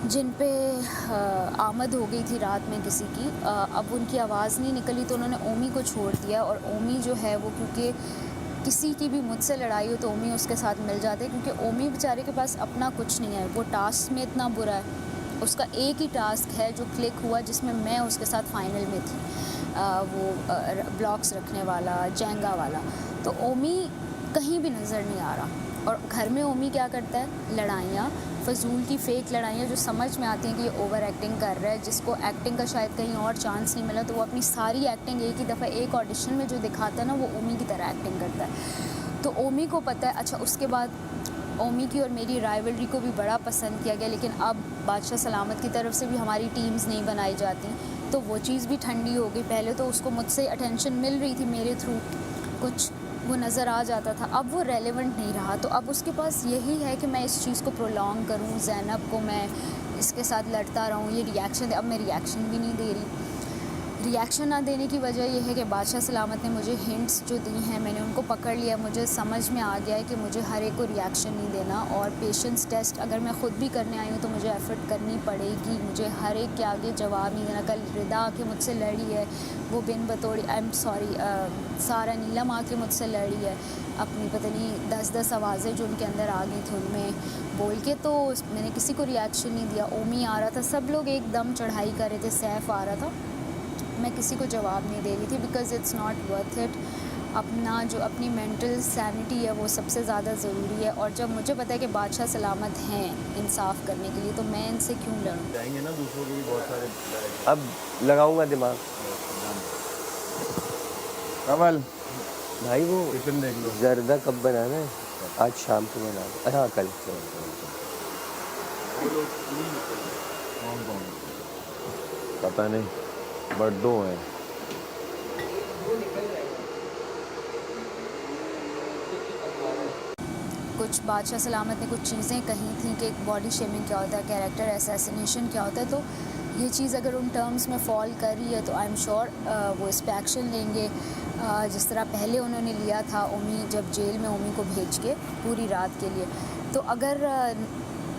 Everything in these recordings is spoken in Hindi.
जिन पे आमद हो गई थी रात में किसी की। अब उनकी आवाज़ नहीं निकली तो उन्होंने ओमी को छोड़ दिया, और ओमी जो है वो, क्योंकि किसी की भी मुझसे लड़ाई हो तो ओमी उसके साथ मिल जाते हैं, क्योंकि ओमी बेचारे के पास अपना कुछ नहीं है। वो टास्क में इतना बुरा है, उसका एक ही टास्क है जो क्लिक हुआ जिसमें मैं उसके साथ फाइनल में थी, वो ब्लॉक्स रखने वाला, जेंगा वाला। तो ओमी कहीं भी नज़र नहीं आ रहा। और घर में ओमी क्या करता है, लड़ाइयाँ, फजूल की फ़ेक लड़ाइयाँ जो समझ में आती हैं कि ये ओवर एक्टिंग कर रहा है, जिसको एक्टिंग का शायद कहीं और चांस नहीं मिला, तो वो अपनी सारी एक्टिंग एक ही दफ़ा एक ऑडिशन में जो दिखाता है ना, वो ओमी की तरह एक्टिंग करता है। तो ओमी को पता है। अच्छा, उसके बाद ओमी की और मेरी राइवलरी को भी बड़ा पसंद किया गया, लेकिन अब बादशाह सलामत की तरफ से भी हमारी टीम्स नहीं बनाई जाती, तो वो चीज़ भी ठंडी हो गई। पहले तो उसको मुझसे अटेंशन मिल रही थी मेरे थ्रू, कुछ वो नज़र आ जाता था, अब वो रेलेवेंट नहीं रहा। तो अब उसके पास यही है कि मैं इस चीज़ को प्रोलॉन्ग करूँ, ज़ैनब को मैं इसके साथ लड़ता रहूँ, ये रिएक्शन दे। अब मैं रिएक्शन भी नहीं दे रही। रिएक्शन ना देने की वजह यह है कि बादशाह सलामत ने मुझे हिंट्स जो दी हैं, मैंने उनको पकड़ लिया। मुझे समझ में आ गया है कि मुझे हर एक को रिएक्शन नहीं देना, और पेशेंस टेस्ट अगर मैं ख़ुद भी करने आई हूँ तो मुझे एफ़र्ट करनी पड़ेगी। मुझे हर एक के आगे जवाब नहीं देना। कल रिदा आके मुझसे लड़ी है, वो बिन बतौड़ी, आई एम सॉरी, सारा नीलम आके मुझसे लड़ी है, अपनी पता नहीं 10-10 आवाज़ें जो उनके अंदर आ गई थी उनमें बोल के, तो मैंने किसी को रिएक्शन नहीं दिया। ओमी आ रहा था, सब लोग एकदम चढ़ाई कर रहे थे, सैफ़ आ रहा था, मैं किसी को जवाब नहीं दे रही थी, because it's not worth it. अपना जो अपनी मेंटल सैनिटी है वो सबसे ज़्यादा ज़रूरी है, और जब मुझे पता है कि बादशाह सलामत हैं इंसाफ करने के लिए, तो मैं इनसे क्यों लड़ूं। जाएंगे ना, दूसरों के भी बहुत सारे अब लगाऊंगा दिमाग। कमल भाई वो टिफिन देख लो। जर्दा कब बनाना है? आज शाम को बनाना। हाँ, कल। कौन कौन? पता नहीं, बर्थडे है। कुछ बादशाह सलामत ने कुछ चीज़ें कही थी कि बॉडी शेमिंग क्या होता है, कैरेक्टर असैसिनेशन क्या होता है, तो ये चीज़ अगर उन टर्म्स में फॉल कर रही है तो आई एम श्योर वो इस पर एक्शन लेंगे, जिस तरह पहले उन्होंने लिया था ओमी, जब जेल में ओमी को भेज के पूरी रात के लिए। तो अगर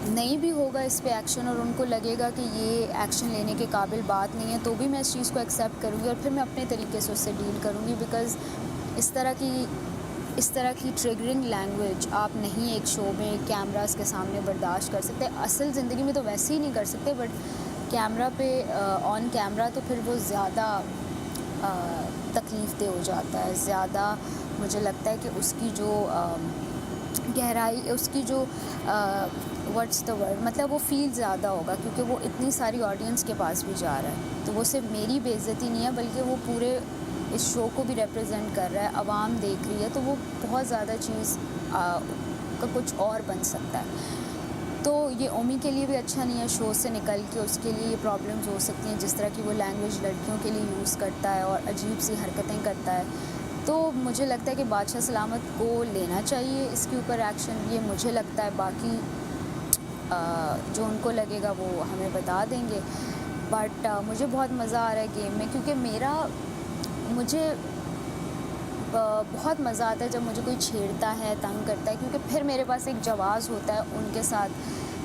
नहीं भी होगा इस पे एक्शन, और उनको लगेगा कि ये एक्शन लेने के काबिल बात नहीं है, तो भी मैं इस चीज़ को एक्सेप्ट करूँगी, और फिर मैं अपने तरीके से उससे डील करूँगी। बिकॉज़ इस तरह की ट्रिगरिंग लैंग्वेज आप नहीं एक शो में कैमरास के सामने बर्दाश्त कर सकते। असल ज़िंदगी में तो वैसे ही नहीं कर सकते, बट कैमरा पे ऑन कैमरा तो फिर वो ज़्यादा तकलीफ़ दे हो जाता है। ज़्यादा मुझे लगता है कि उसकी जो गहराई, उसकी जो व्हाट्स द वर्ड, मतलब वो फ़ील ज़्यादा होगा, क्योंकि वो इतनी सारी ऑडियंस के पास भी जा रहा है। तो वो सिर्फ मेरी बेइज्जती नहीं है, बल्कि वो पूरे इस शो को भी रिप्रेजेंट कर रहा है, आवाम देख रही है, तो वो बहुत ज़्यादा चीज़ का कुछ और बन सकता है। तो ये ओमी के लिए भी अच्छा नहीं है, शो से निकल के उसके लिए ये प्रॉब्लम्स हो सकती हैं, जिस तरह की वो लैंग्वेज लड़कियों के लिए यूज़ करता है और अजीब सी हरकतें करता है। तो मुझे लगता है कि बादशाह सलामत को लेना चाहिए इसके ऊपर एक्शन, ये मुझे लगता है। बाकी जो उनको लगेगा वो हमें बता देंगे। बट मुझे बहुत मज़ा आ रहा है गेम में, क्योंकि मुझे बहुत मज़ा आता है जब मुझे कोई छेड़ता है, तंग करता है, क्योंकि फिर मेरे पास एक जवाज़ होता है उनके साथ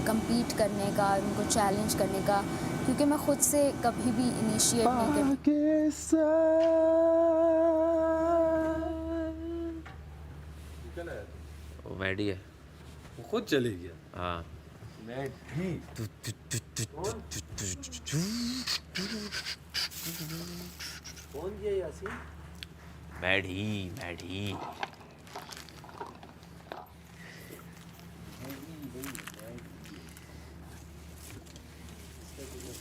compete करने का, उनको चैलेंज करने का, क्योंकि मैं ख़ुद से कभी भी इनिशिएट नहीं करती। वो मैडी है, वो खुद चले गया। हाँ। मैं भी कौन किया यासीन? मैडी।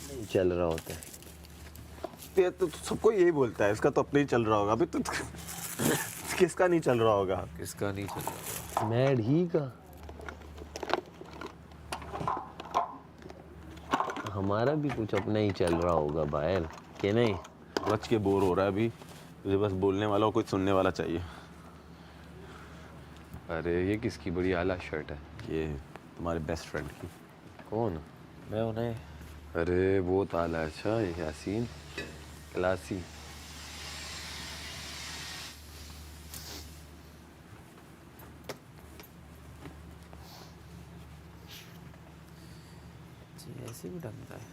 नहीं चल रहा होता है। तो सबको यही बोलता है, इसका तो अपने ही चल रहा होगा। अभी तो किसका नहीं चल रहा होगा? किसका नहीं चल रहा? मैड ही का। हमारा भी कुछ अपना ही चल रहा होगा बाहर, के नहीं? बच के बोर हो रहा है अभी, तुझे बस बोलने वाला और कुछ सुनने वाला चाहिए। अरे ये किसकी बड़ी आला शर्ट है? ये तुम्हारे बेस्ट फ्रेंड की। कौन? मैं उन्हें। अरे वो ताला। अच्छा, यासीन क्लासी। जी ऐसे भी ढंगता है।